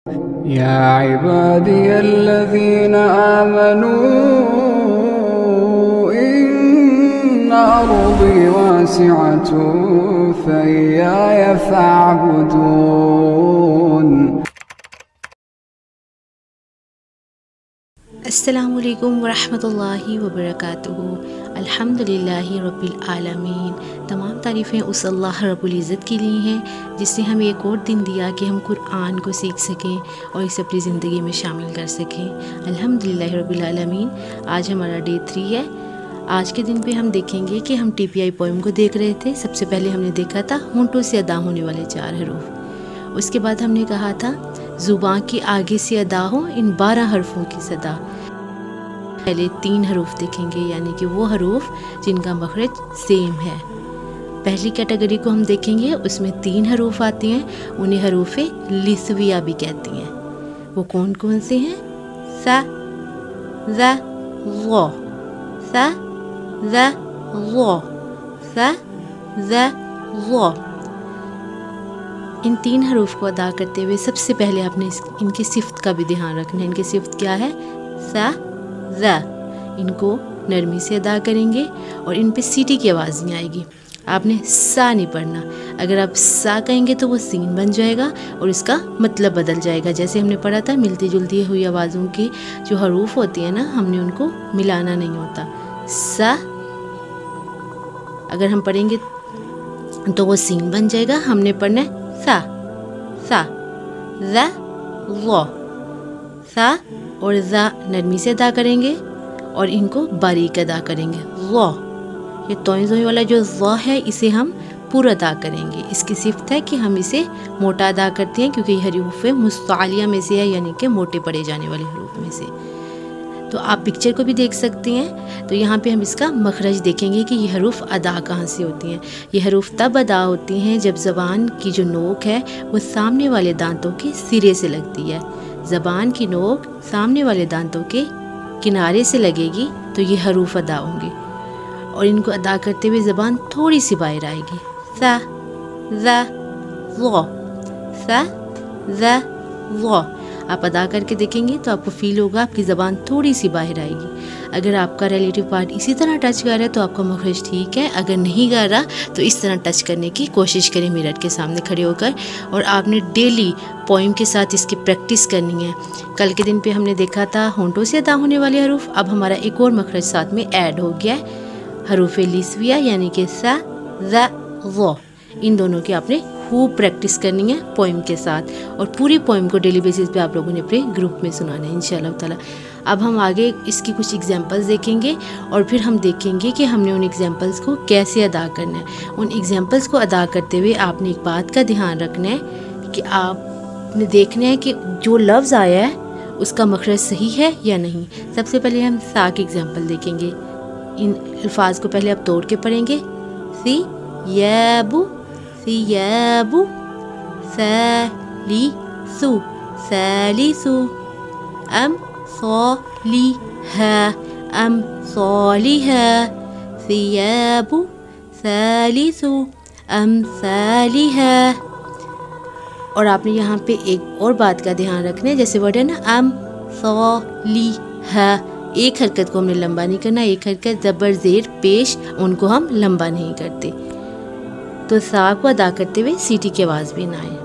يا عبادي الذين آمنوا إن أرضي واسعة فإياي فاعبدون. अस्सलामुअलैकुम वरहमतुल्लाहि वबरकातुहू। अल्हम्दुलिल्लाहि रब्बिल आलमीन। तमाम तारीफ़ें उस अल्लाह रब्बुल इज़्ज़त के लिए हैं जिसने हमें एक और दिन दिया कि हम कुरान को सीख सकें और इसे अपनी ज़िंदगी में शामिल कर सकें। अल्हम्दुलिल्लाहि रब्बिल आलमीन। आज हमारा डे 3 है। आज के दिन पे हम देखेंगे कि हम TPI पोएम को देख रहे थे। सबसे पहले हमने देखा था होंठों से अदा होने वाले 4 हरूफ। उसके बाद हमने कहा था ज़ुबान के आगे से अदा हो इन 12 हरफों की सदा। पहले 3 हरूफ देखेंगे, यानी कि वो हरूफ जिनका मखरज सेम है। पहली कैटेगरी को हम देखेंगे, उसमें 3 हरूफ आते हैं, उन्हें हरूफ लिस्विया भी कहती हैं। वो कौन कौन से हैं? सा, ज़ा, ज़ा, सा, ज़ा, ज़ा, सा, ज़ा, ज़ा। इन 3 हरूफ को अदा करते हुए सबसे पहले आपने इनकी सिफ्त का भी ध्यान रखना है। इनकी सिफ्त क्या है? सा, ज़ा। इनको नरमी से अदा करेंगे और इन पे सीटी की आवाज़ नहीं आएगी। आपने सा नहीं पढ़ना। अगर आप सा कहेंगे तो वो सीन बन जाएगा और इसका मतलब बदल जाएगा। जैसे हमने पढ़ा था मिलती जुलती हुई आवाज़ों की जो हरूफ होती है ना, हमने उनको मिलाना नहीं होता। सा अगर हम पढ़ेंगे तो वो सीन बन जाएगा। हमने पढ़ना है सा, सा, ज़ा, ज़ा। सा और ज़ा नरमी से अदा करेंगे और इनको बारीक अदा करेंगे। ज़ा, ये तोई ज़ोई वाला जो ज़ा है इसे हम पूरा अदा करेंगे। इसकी सिफ्त है कि हम इसे मोटा अदा करते हैं क्योंकि ये हरूफ मुस्तालिया में से है, यानी कि मोटे पढ़े जाने वाले हरूफ में से। तो आप पिक्चर को भी देख सकते हैं। तो यहाँ पे हम इसका मखरज देखेंगे कि ये हरूफ अदा कहाँ से होती हैं। ये हरूफ तब अदा होती हैं जब ज़बान की जो नोक है वो सामने वाले दांतों के सिरे से लगती है। ज़बान की नोक सामने वाले दांतों के किनारे से लगेगी तो ये हरूफ अदा होंगे और इनको अदा करते हुए ज़बान थोड़ी सी बाहर आएगी। सा, ज़ा, ज़ा, सा, ज़ा, ज़ा। आप अदा करके देखेंगे तो आपको फील होगा आपकी ज़बान थोड़ी सी बाहर आएगी। अगर आपका रिलेटिव पार्ट इसी तरह टच कर रहा है तो आपका मखरज ठीक है। अगर नहीं कर रहा तो इस तरह टच करने की कोशिश करें मिरर के सामने खड़े होकर। और आपने डेली पोइम के साथ इसकी प्रैक्टिस करनी है। कल के दिन पे हमने देखा था होंठों से अदा होने वाले हरूफ। अब हमारा एक और मखरज साथ में ऐड हो गया है, हरूफ लिस्विया, यानी कि सा, ज़ा, ज़ा। इन दोनों की आपने खूब प्रैक्टिस करनी है पोइम के साथ और पूरी पोइम को डेली बेसिस पे आप लोगों ने अपने ग्रुप में सुनाना है इंशाल्लाह ताला। अब हम आगे इसकी कुछ एग्जांपल्स देखेंगे और फिर हम देखेंगे कि हमने उन एग्जांपल्स को कैसे अदा करना है। उन एग्जांपल्स को अदा करते हुए आपने एक बात का ध्यान रखना है कि आपने देखना है कि जो लफ्ज़ आया है उसका मखरज सही है या नहीं। सबसे पहले हम सा की एग्जाम्पल देखेंगे। इन अल्फाज को पहले आप तोड़ के पढ़ेंगे। सी याबू, सियाबु, सालिसु, सालिसु, अम सालिहा, अम सालिहा, सियाबु, सालिसु, अम सालिहा। और आपने यहाँ पे एक और बात का ध्यान रखना है, जैसे वर्ड है ना अम सालिहा, एक हरकत को हमने लंबा नहीं करना। एक हरकत ज़बर ज़ेर पेश, उनको हम लंबा नहीं करते। तो सा को अदा करते हुए सीटी की आवाज़ भी ना आए।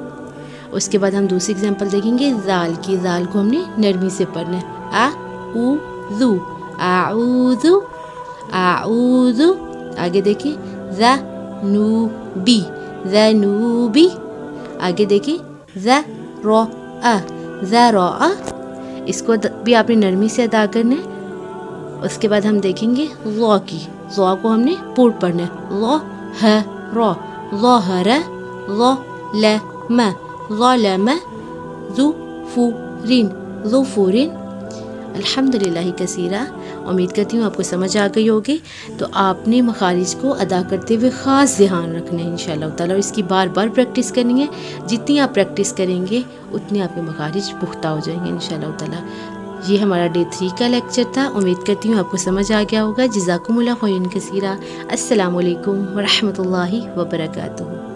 उसके बाद हम दूसरी एग्जांपल देखेंगे ज़ाल की। ज़ाल को हमने नरमी से पढ़ना है। आ उ ज़ू, आऊज़ू, आऊज़ू। आगे देखिए ज़नूबी, ज़नूबी। आगे देखिए ज़रअ, ज़रअ। इसको भी आपने नरमी से अदा करना है। उसके बाद हम देखेंगे ज़ा की। ज़ा को हमने पूर्ण पढ़ना है। ज़हरा, ज़हरा, ज़लम, ज़लम, ज़ुफ़ुरिन, ज़ुफ़ुरिन। अल्हम्दुलिल्लाह कसीरा। उम्मीद करती हूँ आपको समझ आ गई होगी। तो आपने मखारिज को अदा करते हुए ख़ास ध्यान रखना है इंशाअल्लाह ताला और इसकी बार बार प्रैक्टिस करनी है। जितनी आप प्रैक्टिस करेंगे उतनी आपके मखारिज पुख्ता हो जाएंगे इंशाअल्लाह ताला। ये हमारा डे 3 का लेक्चर था। उम्मीद करती हूँ आपको समझ आ गया होगा। जज़ाकुमुल्लाह खैरन कसीरा। अस्सलामु अलैकुम व रहमतुल्लाहि व बरकातुहू।